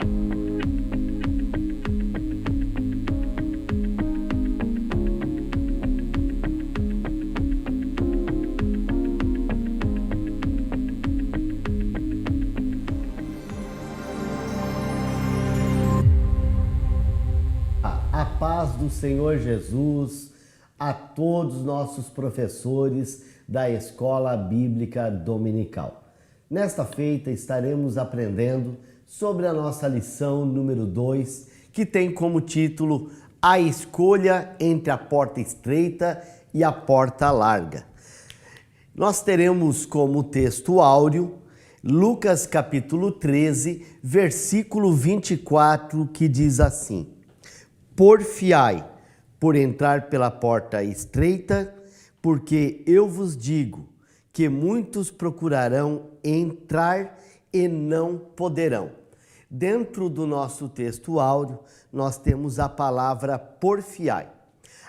A paz do Senhor Jesus a todos nossos professores da Escola Bíblica Dominical. Nesta feita estaremos aprendendo sobre a nossa lição número 2, que tem como título A Escolha entre a Porta Estreita e a Porta Larga. Nós teremos como texto áureo Lucas capítulo 13, versículo 24, que diz assim: Porfiai por entrar pela porta estreita, porque eu vos digo que muitos procurarão entrar e não poderão. Dentro do nosso texto áureo, nós temos a palavra porfiai.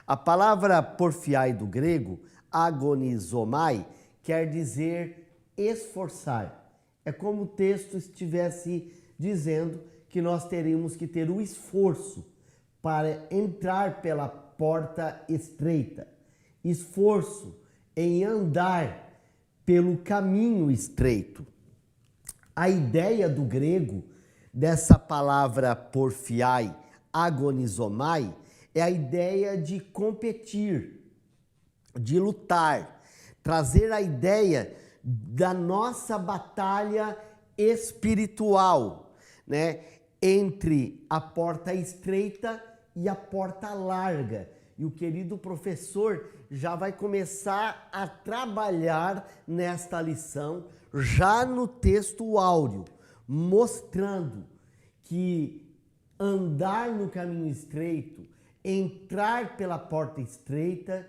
A palavra porfiai do grego, agonizomai, quer dizer esforçar. É como o texto estivesse dizendo que nós teríamos que ter o esforço para entrar pela porta estreita, esforço em andar pelo caminho estreito. A ideia do grego dessa palavra porfiai, agonizomai, é a ideia de competir, de lutar, trazer a ideia da nossa batalha espiritual, né, entre a porta estreita e a porta larga. E o querido professor já vai começar a trabalhar nesta lição, já no texto áureo, mostrando que andar no caminho estreito, entrar pela porta estreita,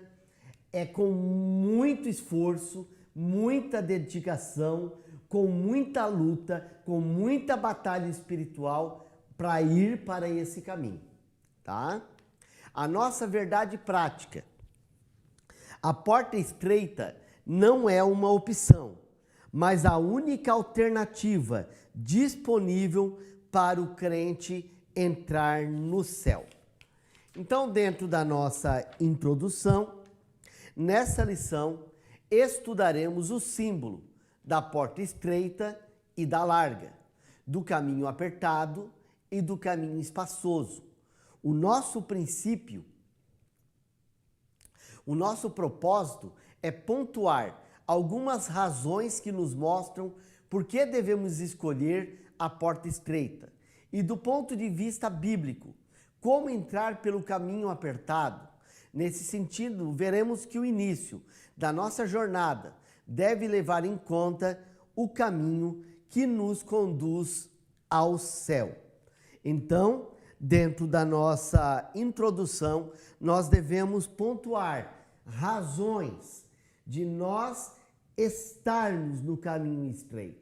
é com muito esforço, muita dedicação, com muita luta, com muita batalha espiritual para ir para esse caminho. Tá? A nossa verdade prática. A porta estreita não é uma opção, mas a única alternativa disponível para o crente entrar no céu. Então, dentro da nossa introdução, nessa lição, estudaremos o símbolo da porta estreita e da larga, do caminho apertado e do caminho espaçoso. O nosso princípio, o nosso propósito é pontuar algumas razões que nos mostram por que devemos escolher a porta estreita e, do ponto de vista bíblico, como entrar pelo caminho apertado. Nesse sentido, veremos que o início da nossa jornada deve levar em conta o caminho que nos conduz ao céu. Então, dentro da nossa introdução, nós devemos pontuar razões de nós estarmos no caminho estreito.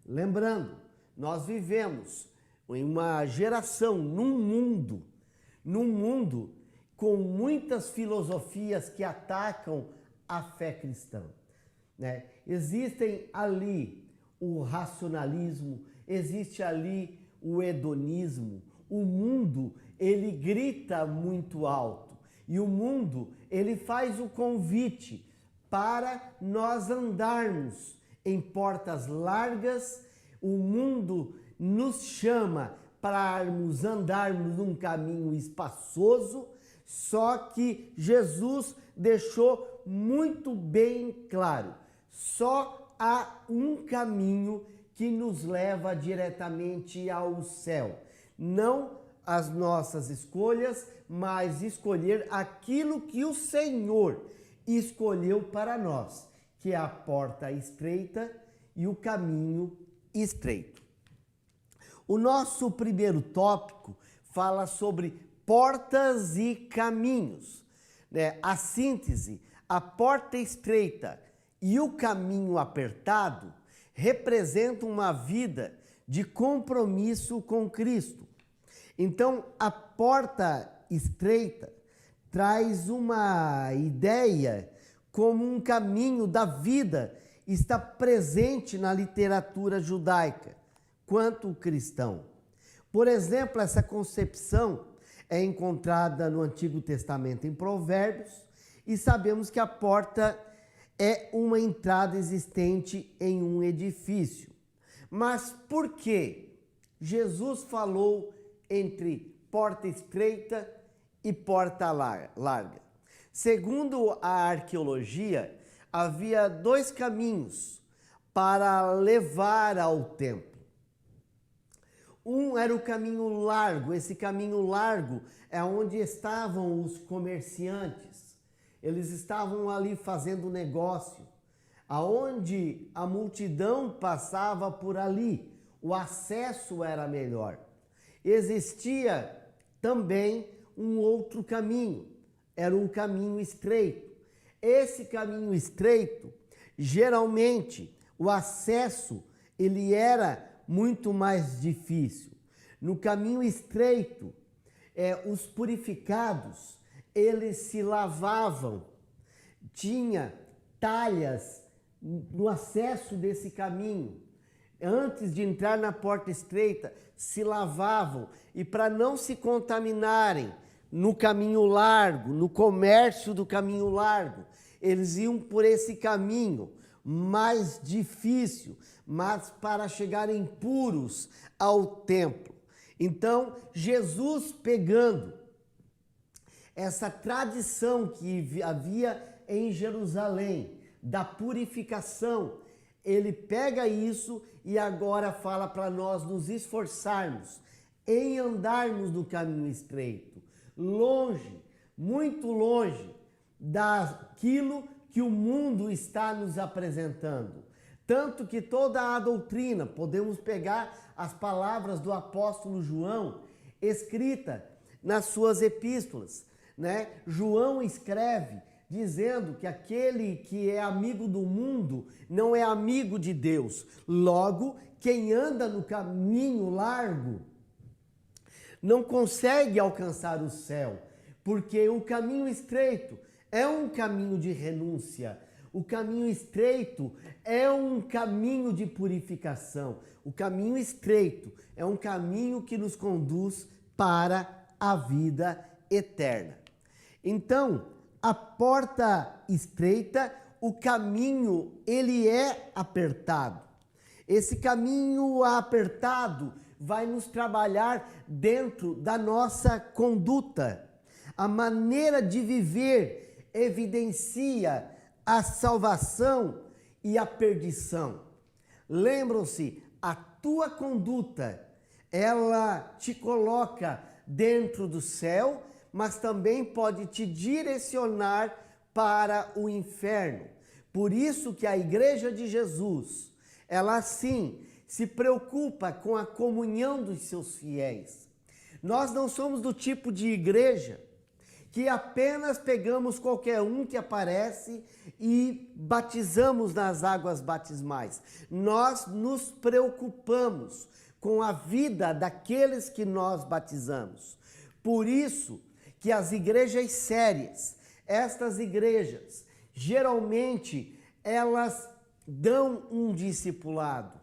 Lembrando, nós vivemos em uma geração, num mundo com muitas filosofias que atacam a fé cristã, né? Existem ali o racionalismo, existe ali o hedonismo. O mundo, ele grita muito alto e o mundo, ele faz o convite para nós andarmos em portas largas. O mundo nos chama para andarmos num caminho espaçoso, só que Jesus deixou muito bem claro: só há um caminho que nos leva diretamente ao céu. Não as nossas escolhas, mas escolher aquilo que o Senhor escolheu para nós, que é a porta estreita e o caminho estreito. O nosso primeiro tópico fala sobre portas e caminhos, né? A síntese, a porta estreita e o caminho apertado representam uma vida de compromisso com Cristo. Então, a porta estreita traz uma ideia como um caminho da vida, está presente na literatura judaica quanto cristão. Por exemplo, essa concepção é encontrada no Antigo Testamento em Provérbios e sabemos que a porta é uma entrada existente em um edifício. Mas por que Jesus falou entre porta estreita e porta larga? Segundo a arqueologia, havia dois caminhos para levar ao templo. Um era o caminho largo. Esse caminho largo é onde estavam os comerciantes. Eles estavam ali fazendo negócio, aonde a multidão passava por ali. O acesso era melhor. Existia também um outro caminho, era um caminho estreito. Esse caminho estreito, geralmente, o acesso ele era muito mais difícil. No caminho estreito, os purificados, eles se lavavam, tinha talhas no acesso desse caminho. Antes de entrar na porta estreita, se lavavam e para não se contaminarem no caminho largo, no comércio do caminho largo, eles iam por esse caminho mais difícil, mas para chegarem puros ao templo. Então, Jesus, pegando essa tradição que havia em Jerusalém, da purificação, ele pega isso e agora fala para nós nos esforçarmos em andarmos no caminho estreito, longe, muito longe daquilo que o mundo está nos apresentando. Tanto que toda a doutrina, podemos pegar as palavras do apóstolo João, escrita nas suas epístolas, né? João escreve dizendo que aquele que é amigo do mundo não é amigo de Deus. Logo, quem anda no caminho largo não consegue alcançar o céu, porque o caminho estreito é um caminho de renúncia. O caminho estreito é um caminho de purificação. O caminho estreito é um caminho que nos conduz para a vida eterna. Então, a porta estreita, o caminho, ele é apertado. Esse caminho apertado vai nos trabalhar dentro da nossa conduta. A maneira de viver evidencia a salvação e a perdição. Lembram-se, a tua conduta, ela te coloca dentro do céu, mas também pode te direcionar para o inferno. Por isso que a Igreja de Jesus, ela sim se preocupa com a comunhão dos seus fiéis. Nós não somos do tipo de igreja que apenas pegamos qualquer um que aparece e batizamos nas águas batismais. Nós nos preocupamos com a vida daqueles que nós batizamos. Por isso que as igrejas sérias, estas igrejas, geralmente elas dão um discipulado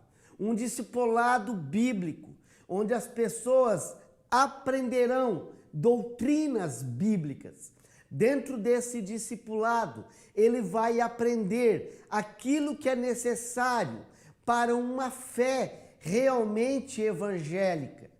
bíblico, onde as pessoas aprenderão doutrinas bíblicas. Dentro desse discipulado, ele vai aprender aquilo que é necessário para uma fé realmente evangélica.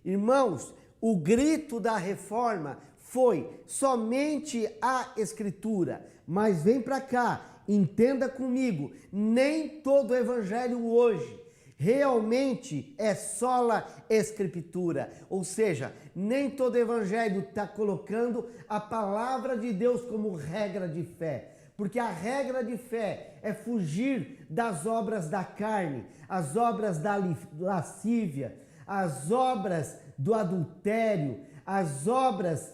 Irmãos, o grito da reforma foi somente a Escritura, mas vem para cá, entenda comigo, nem todo o evangelho hoje realmente é sola escritura, ou seja, nem todo evangelho está colocando a palavra de Deus como regra de fé, porque a regra de fé é fugir das obras da carne, as obras da lascívia, as obras do adultério, as obras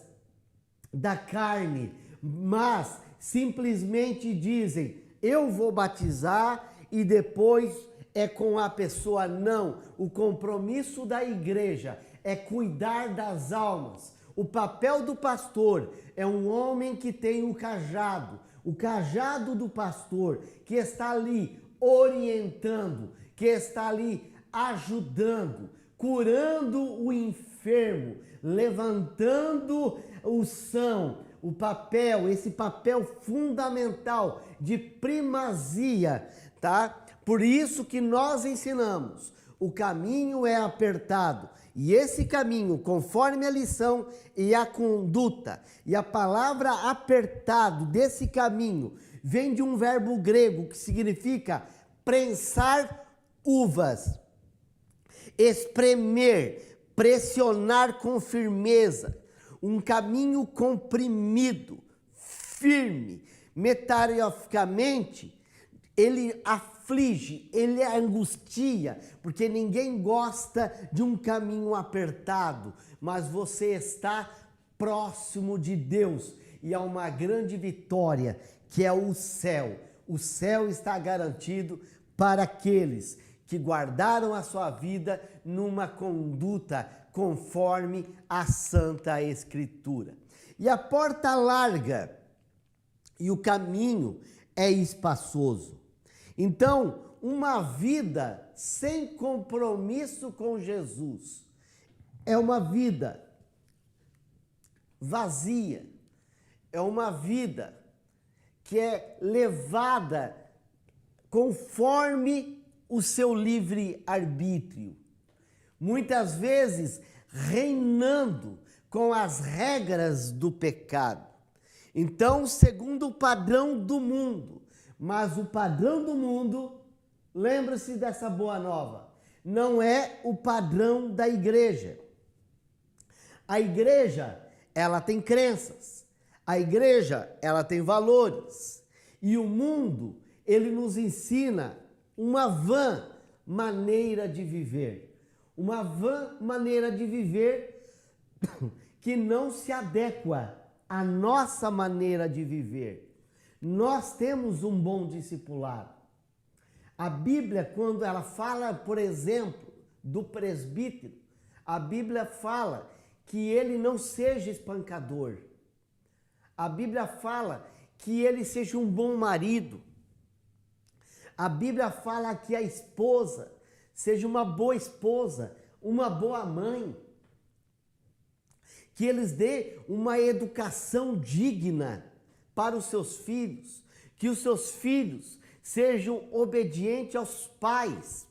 da carne, mas simplesmente dizem, eu vou batizar e depois é com a pessoa. Não, o compromisso da igreja é cuidar das almas. O papel do pastor é um homem que tem o cajado do pastor, que está ali orientando, que está ali ajudando, curando o enfermo, levantando o são, o papel, esse papel fundamental de primazia, tá? Por isso que nós ensinamos, o caminho é apertado, e esse caminho, conforme a lição e a conduta, e a palavra apertado desse caminho, vem de um verbo grego que significa prensar uvas, espremer, pressionar com firmeza, um caminho comprimido, firme, metaforicamente, ele aflige, ele angustia, porque ninguém gosta de um caminho apertado, mas você está próximo de Deus e há uma grande vitória, que é o céu. O céu está garantido para aqueles que guardaram a sua vida numa conduta conforme a Santa Escritura. E a porta larga e o caminho é espaçoso. Então, uma vida sem compromisso com Jesus é uma vida vazia, é uma vida que é levada conforme o seu livre-arbítrio, muitas vezes reinando com as regras do pecado. Então, segundo o padrão do mundo, mas o padrão do mundo, lembre-se dessa boa nova, não é o padrão da igreja. A igreja, ela tem crenças, a igreja, ela tem valores, e o mundo, ele nos ensina uma vã maneira de viver, uma vã maneira de viver que não se adequa à nossa maneira de viver. Nós temos um bom discipulado. A Bíblia, quando ela fala, por exemplo, do presbítero, a Bíblia fala que ele não seja espancador. A Bíblia fala que ele seja um bom marido. A Bíblia fala que a esposa seja uma boa esposa, uma boa mãe. Que eles dê uma educação digna para os seus filhos, que os seus filhos sejam obedientes aos pais.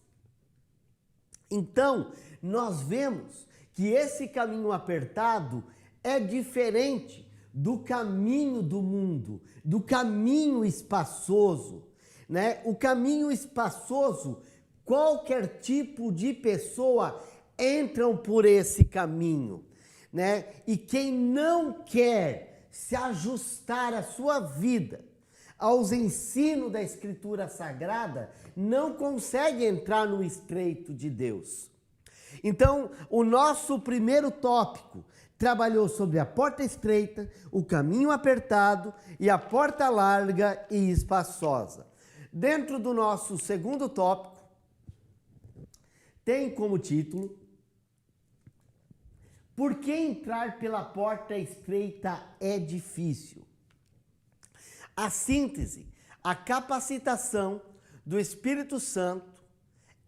Então, nós vemos que esse caminho apertado é diferente do caminho do mundo, do caminho espaçoso, né? O caminho espaçoso, qualquer tipo de pessoa entram por esse caminho, né? E quem não quer se ajustar a sua vida aos ensinos da Escritura Sagrada, não consegue entrar no estreito de Deus. Então, o nosso primeiro tópico trabalhou sobre a porta estreita, o caminho apertado e a porta larga e espaçosa. Dentro do nosso segundo tópico, tem como título: Por que entrar pela porta estreita é difícil? A síntese, a capacitação do Espírito Santo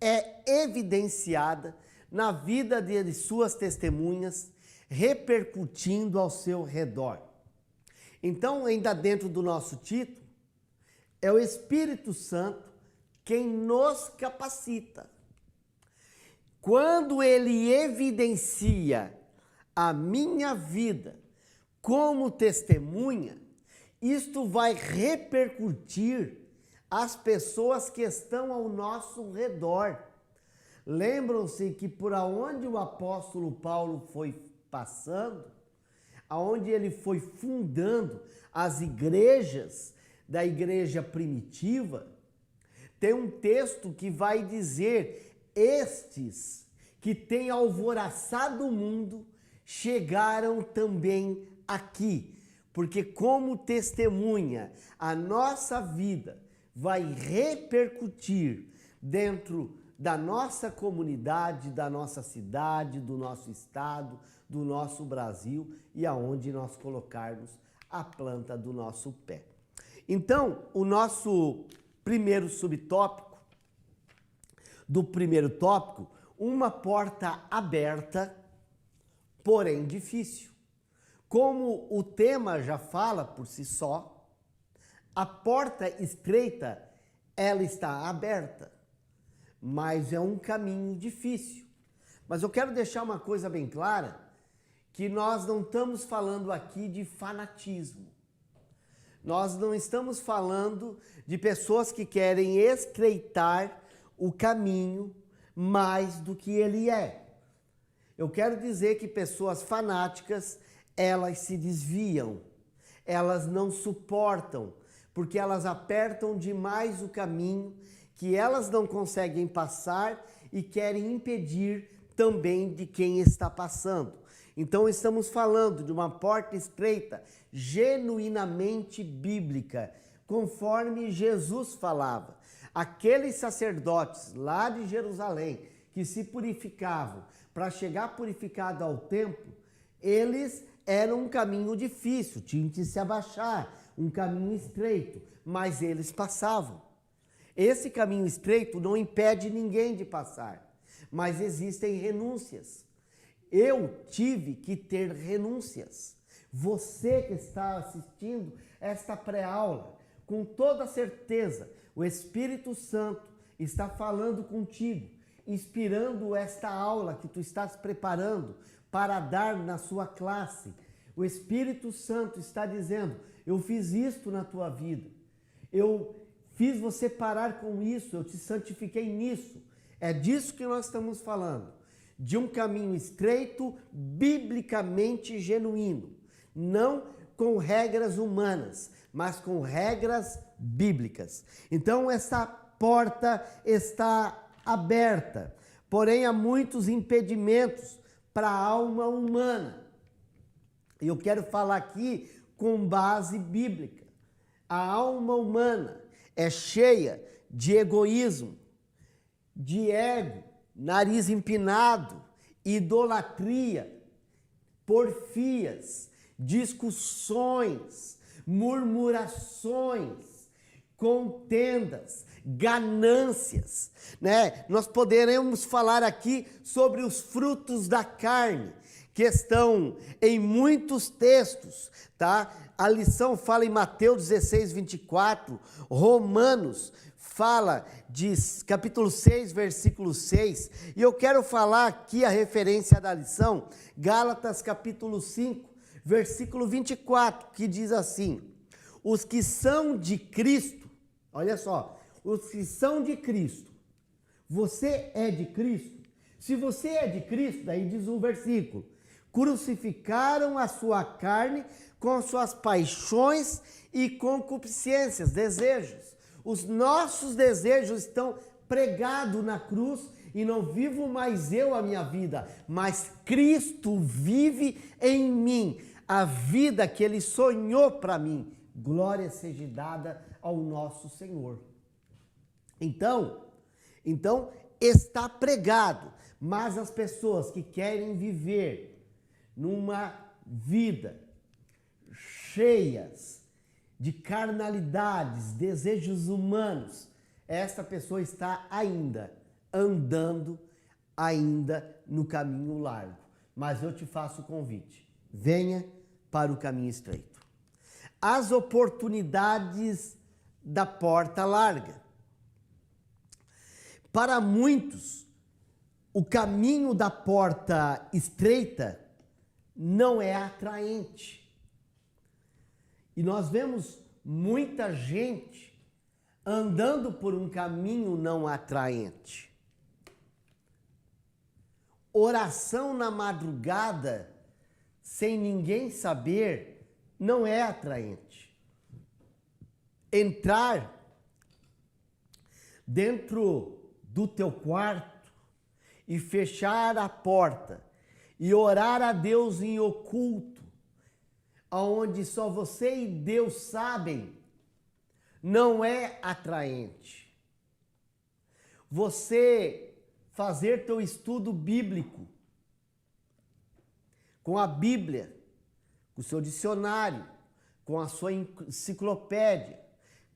é evidenciada na vida de suas testemunhas, repercutindo ao seu redor. Então, ainda dentro do nosso título, é o Espírito Santo quem nos capacita. Quando ele evidencia a minha vida como testemunha, isto vai repercutir às pessoas que estão ao nosso redor. Lembram-se que por onde o apóstolo Paulo foi passando, aonde ele foi fundando as igrejas da igreja primitiva, tem um texto que vai dizer: estes que têm alvoroçado o mundo chegaram também aqui, porque como testemunha, a nossa vida vai repercutir dentro da nossa comunidade, da nossa cidade, do nosso estado, do nosso Brasil e aonde nós colocarmos a planta do nosso pé. Então, o nosso primeiro subtópico, do primeiro tópico, uma porta aberta, porém difícil. Como o tema já fala por si só, a porta estreita, ela está aberta, mas é um caminho difícil. Mas eu quero deixar uma coisa bem clara, que nós não estamos falando aqui de fanatismo. Nós não estamos falando de pessoas que querem estreitar o caminho mais do que ele é. Eu quero dizer que pessoas fanáticas, elas se desviam, elas não suportam, porque elas apertam demais o caminho que elas não conseguem passar e querem impedir também de quem está passando. Então estamos falando de uma porta estreita, genuinamente bíblica, conforme Jesus falava. Aqueles sacerdotes lá de Jerusalém que se purificavam para chegar purificado ao templo, eles eram um caminho difícil, tinham que se abaixar, um caminho estreito, mas eles passavam. Esse caminho estreito não impede ninguém de passar, mas existem renúncias. Eu tive que ter renúncias. Você que está assistindo esta pré-aula, com toda certeza, o Espírito Santo está falando contigo, inspirando esta aula que tu estás preparando para dar na sua classe. O Espírito Santo está dizendo, eu fiz isto na tua vida, eu fiz você parar com isso, eu te santifiquei nisso. É disso que nós estamos falando, de um caminho estreito, biblicamente genuíno, não com regras humanas, mas com regras bíblicas. Então essa porta está aberta, porém há muitos impedimentos para a alma humana. E eu quero falar aqui com base bíblica. A alma humana é cheia de egoísmo, de ego, nariz empinado, idolatria, porfias, discussões, murmurações, contendas, ganâncias, né? Nós poderemos falar aqui sobre os frutos da carne, que estão em muitos textos, tá? A lição fala em Mateus 16, 24, Romanos fala de capítulo 6, versículo 6, e eu quero falar aqui a referência da lição, Gálatas capítulo 5, versículo 24, que diz assim, os que são de Cristo, olha só, os que são de Cristo, você é de Cristo? Se você é de Cristo, daí diz o versículo, crucificaram a sua carne com suas paixões e concupiscências, desejos. Os nossos desejos estão pregados na cruz e não vivo mais eu a minha vida, mas Cristo vive em mim, a vida que Ele sonhou para mim. Glória seja dada ao nosso Senhor. Então está pregado, mas as pessoas que querem viver numa vida cheias de carnalidades, desejos humanos, esta pessoa está ainda andando no caminho largo. Mas eu te faço o convite, venha para o caminho estreito. As oportunidades da porta larga. Para muitos, o caminho da porta estreita não é atraente. E nós vemos muita gente andando por um caminho não atraente. Oração na madrugada, sem ninguém saber, não é atraente. Entrar dentro do teu quarto e fechar a porta e orar a Deus em oculto, onde só você e Deus sabem, não é atraente. Você fazer teu estudo bíblico com a Bíblia, com o seu dicionário, com a sua enciclopédia,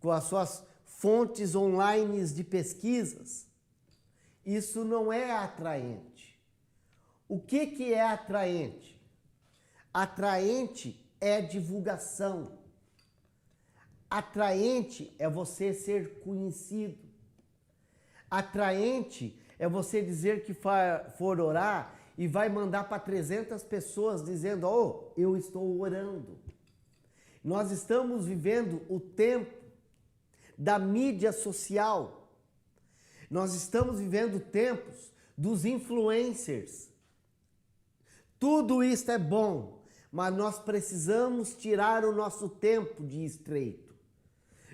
com as suas fontes online de pesquisas, isso não é atraente. O que é atraente? Atraente é divulgação. Atraente é você ser conhecido. Atraente é você dizer que for orar e vai mandar para 300 pessoas dizendo: oh, eu estou orando. Nós estamos vivendo o tempo da mídia social. Nós estamos vivendo tempos dos influencers. Tudo isso é bom, mas nós precisamos tirar o nosso tempo de estreito.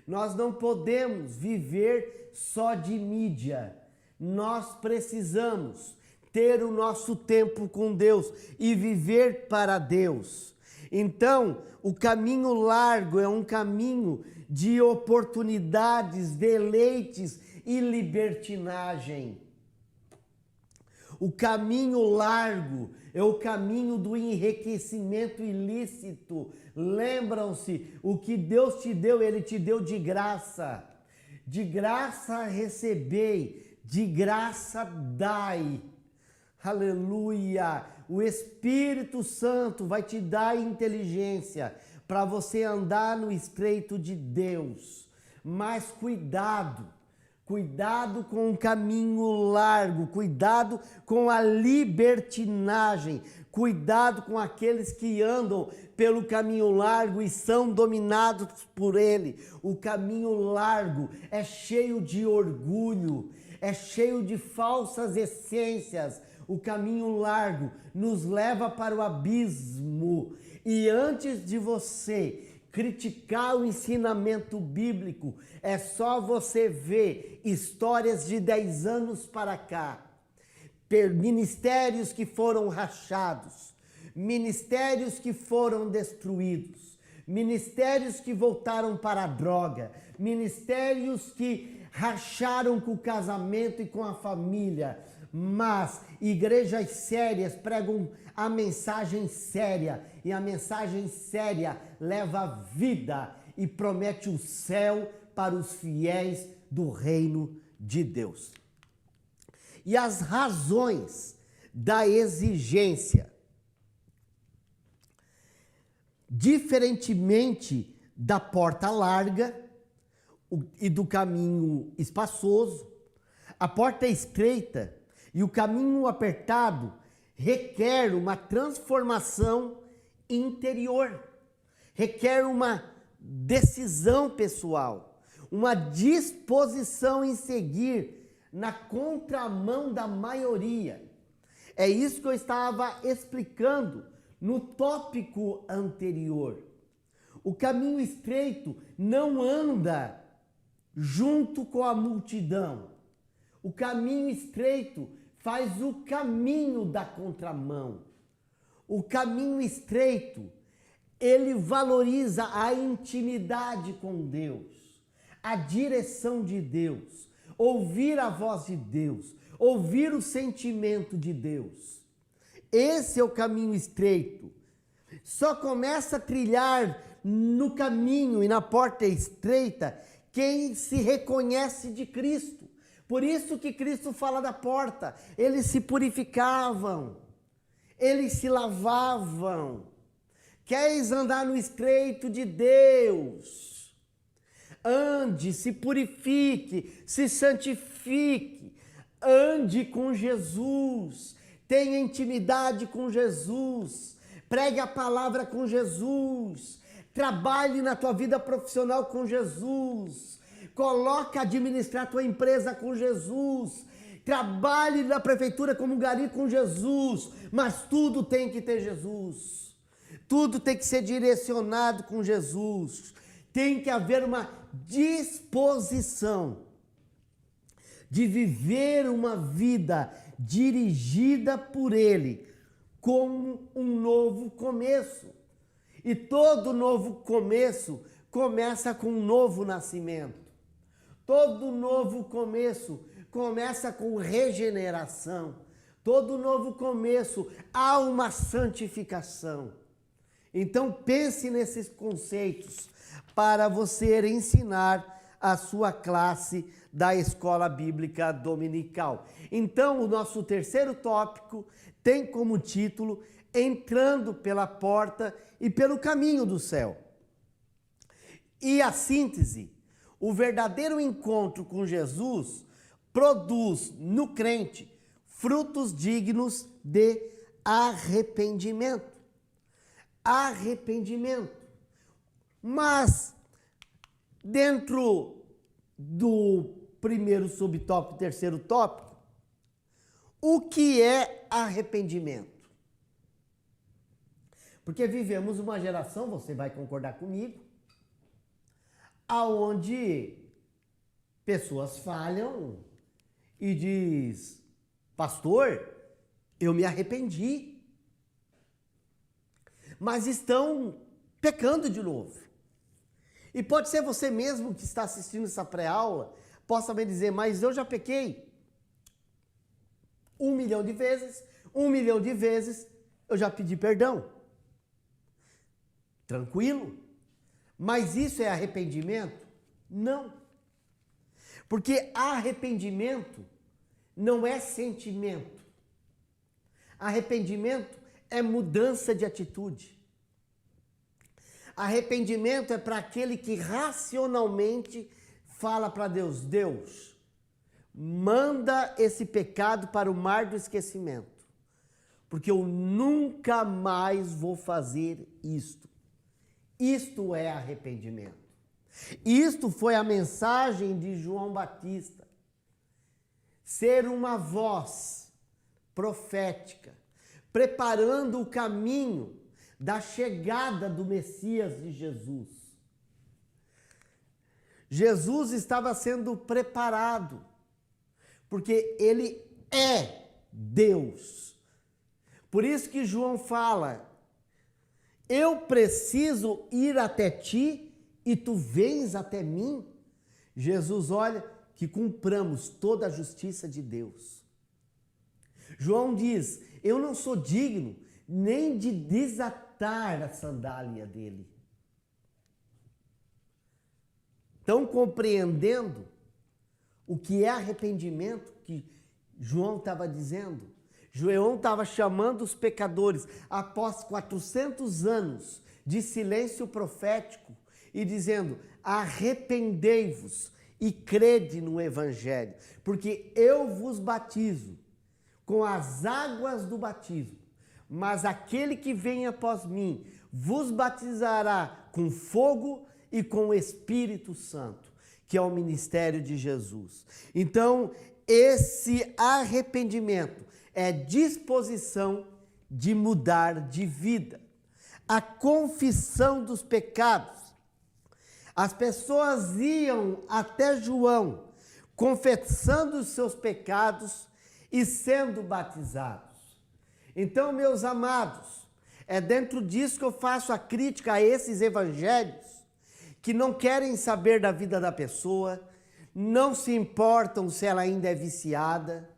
Nós não podemos viver só de mídia. Nós precisamos ter o nosso tempo com Deus e viver para Deus. Então, o caminho largo é um caminho de oportunidades, deleites e libertinagem. O caminho largo é o caminho do enriquecimento ilícito. Lembram-se, o que Deus te deu, Ele te deu de graça. De graça recebei, de graça dai. Aleluia! O Espírito Santo vai te dar inteligência para você andar no estreito de Deus. Mas cuidado! Cuidado com o caminho largo, cuidado com a libertinagem, cuidado com aqueles que andam pelo caminho largo e são dominados por ele. O caminho largo é cheio de orgulho, é cheio de falsas essências. O caminho largo nos leva para o abismo. E antes de você criticar o ensinamento bíblico, é só você ver histórias de 10 anos para cá. Ministérios que foram rachados, ministérios que foram destruídos, ministérios que voltaram para a droga, ministérios que racharam com o casamento e com a família. Mas igrejas sérias pregam a mensagem séria, e a mensagem séria leva vida e promete o céu para os fiéis do reino de Deus. E as razões da exigência, diferentemente da porta larga e do caminho espaçoso, a porta estreita e o caminho apertado requer uma transformação interior, requer uma decisão pessoal, uma disposição em seguir na contramão da maioria. É isso que eu estava explicando no tópico anterior. O caminho estreito não anda junto com a multidão. O caminho estreito faz o caminho da contramão. O caminho estreito, ele valoriza a intimidade com Deus, a direção de Deus, ouvir a voz de Deus, ouvir o sentimento de Deus. Esse é o caminho estreito. Só começa a trilhar no caminho e na porta estreita quem se reconhece de Cristo. Por isso que Cristo fala da porta. Eles se purificavam, eles se lavavam. Queres andar no estreito de Deus? Ande, se purifique, se santifique, ande com Jesus, tenha intimidade com Jesus, pregue a palavra com Jesus, trabalhe na tua vida profissional com Jesus, coloca a administrar a tua empresa com Jesus, trabalhe na prefeitura como gari com Jesus, mas tudo tem que ter Jesus, tudo tem que ser direcionado com Jesus, tem que haver uma disposição de viver uma vida dirigida por Ele, como um novo começo. E todo novo começo começa com um novo nascimento. Todo novo começo começa com regeneração. Todo novo começo há uma santificação. Então pense nesses conceitos para você ensinar a sua classe da Escola Bíblica Dominical. Então, o nosso terceiro tópico tem como título Entrando pela Porta e pelo Caminho do Céu. E a síntese, o verdadeiro encontro com Jesus produz no crente frutos dignos de arrependimento. Arrependimento. Mas, dentro do primeiro subtópico, terceiro tópico, o que é arrependimento? Porque vivemos uma geração, você vai concordar comigo, aonde pessoas falham e diz, pastor, eu me arrependi, mas estão pecando de novo. E pode ser você mesmo que está assistindo essa pré-aula, possa me dizer, mas eu já pequei 1 milhão de vezes, 1 milhão de vezes eu já pedi perdão. Tranquilo? Mas isso é arrependimento? Não. Porque arrependimento não é sentimento. Arrependimento é mudança de atitude. Arrependimento é para aquele que racionalmente fala para Deus, Deus, manda esse pecado para o mar do esquecimento, porque eu nunca mais vou fazer isto. Isto é arrependimento. Isto foi a mensagem de João Batista. Ser uma voz profética, preparando o caminho da chegada do Messias de Jesus. Jesus estava sendo preparado, porque ele é Deus. Por isso que João fala, eu preciso ir até ti e tu vens até mim. Jesus olha que cumpramos toda a justiça de Deus. João diz, eu não sou digno nem de desatar a sandália dele. Estão compreendendo o que é arrependimento que João estava dizendo? João estava chamando os pecadores após 400 anos de silêncio profético e dizendo, arrependei-vos e crede no Evangelho, porque eu vos batizo com as águas do batismo, mas aquele que vem após mim vos batizará com fogo e com o Espírito Santo, que é o ministério de Jesus. Então, esse arrependimento é disposição de mudar de vida. A confissão dos pecados. As pessoas iam até João, confessando os seus pecados e sendo batizados. Então, meus amados, é dentro disso que eu faço a crítica a esses evangelhos que não querem saber da vida da pessoa, não se importam se ela ainda é viciada,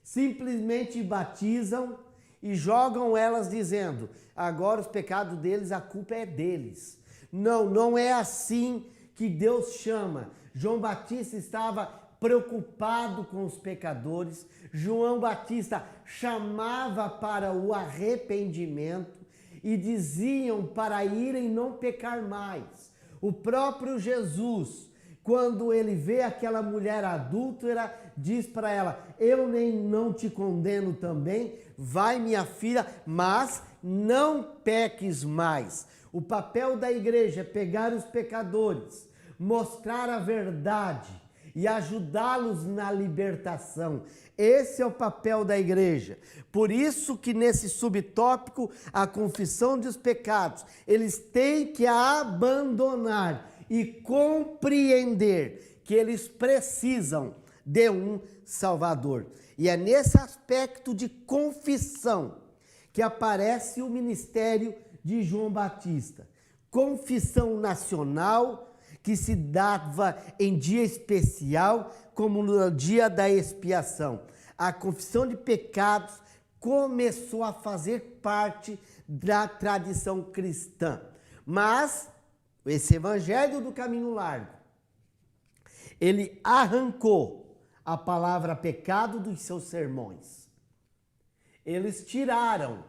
simplesmente batizam e jogam elas dizendo, agora os pecados deles, a culpa é deles. Não, não é assim que Deus chama. João Batista estava preocupado com os pecadores. João Batista chamava para o arrependimento e diziam para irem não pecar mais. O próprio Jesus, quando ele vê aquela mulher adúltera, diz para ela, eu nem não te condeno também, vai minha filha, mas não peques mais. O papel da igreja é pegar os pecadores, mostrar a verdade e ajudá-los na libertação. Esse é o papel da igreja. Por isso que nesse subtópico, a confissão dos pecados, eles têm que abandonar e compreender que eles precisam de um Salvador. E é nesse aspecto de confissão que aparece o ministério de João Batista. Confissão nacional, que se dava em dia especial, como no dia da expiação. A confissão de pecados começou a fazer parte da tradição cristã. Mas esse evangelho do caminho largo, ele arrancou a palavra pecado dos seus sermões. Eles tiraram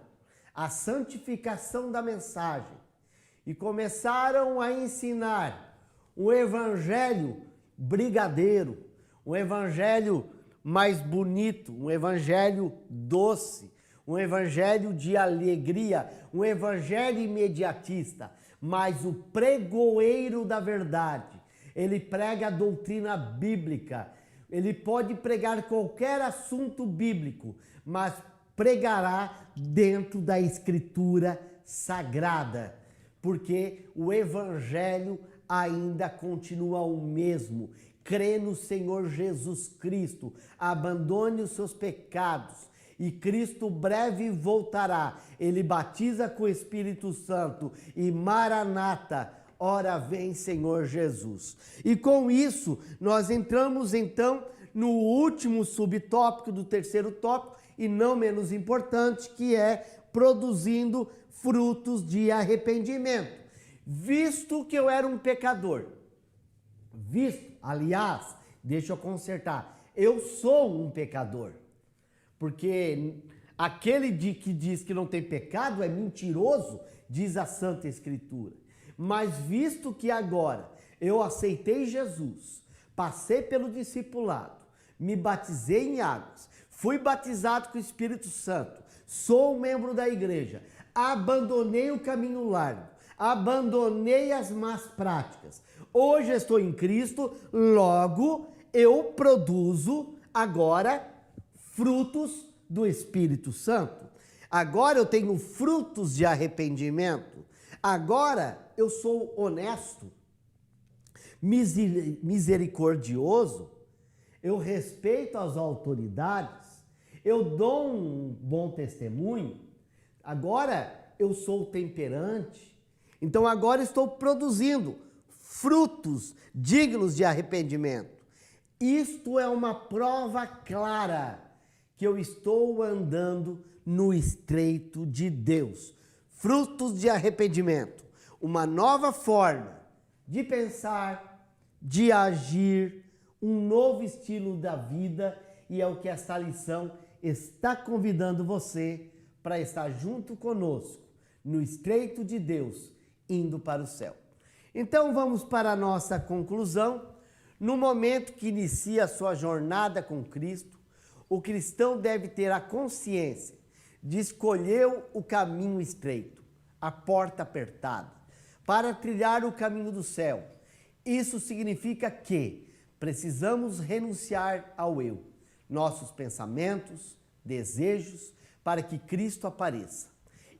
a santificação da mensagem e começaram a ensinar um evangelho brigadeiro, um evangelho mais bonito, um evangelho doce, um evangelho de alegria, um evangelho imediatista. Mas o pregoeiro da verdade, ele prega a doutrina bíblica, ele pode pregar qualquer assunto bíblico, mas pregará dentro da Escritura Sagrada, porque o evangelho ainda continua o mesmo. Crê no Senhor Jesus Cristo, abandone os seus pecados e Cristo breve voltará. Ele batiza com o Espírito Santo e Maranata, ora vem Senhor Jesus. E com isso nós entramos então no último subtópico do terceiro tópico e não menos importante, que é produzindo frutos de arrependimento. Visto que eu era um pecador, aliás, deixa eu consertar, eu sou um pecador, porque aquele que diz que não tem pecado é mentiroso, diz a Santa Escritura. Mas visto que agora eu aceitei Jesus, passei pelo discipulado, me batizei em águas, fui batizado com o Espírito Santo, sou um membro da igreja, abandonei o caminho largo, abandonei as más práticas. Hoje estou em Cristo, logo eu produzo agora frutos do Espírito Santo. Agora eu tenho frutos de arrependimento. Agora eu sou honesto, misericordioso, eu respeito as autoridades, eu dou um bom testemunho. Agora eu sou temperante. Então agora estou produzindo frutos dignos de arrependimento. Isto é uma prova clara que eu estou andando no estreito de Deus. Frutos de arrependimento, uma nova forma de pensar, de agir, um novo estilo da vida, e é o que esta lição está convidando você para estar junto conosco no estreito de Deus, indo para o céu. Então vamos para a nossa conclusão. No momento que inicia a sua jornada com Cristo, o cristão deve ter a consciência de escolher o caminho estreito, a porta apertada, para trilhar o caminho do céu. Isso significa que precisamos renunciar ao eu, nossos pensamentos, desejos, para que Cristo apareça.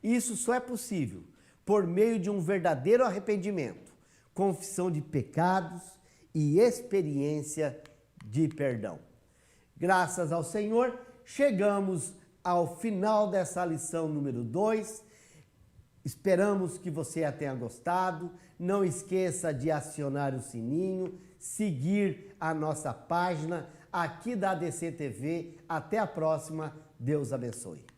Isso só é possível por meio de um verdadeiro arrependimento, confissão de pecados e experiência de perdão. Graças ao Senhor, chegamos ao final dessa lição número 2. Esperamos que você a tenha gostado. Não esqueça de acionar o sininho, seguir a nossa página aqui da ADC TV. Até a próxima. Deus abençoe.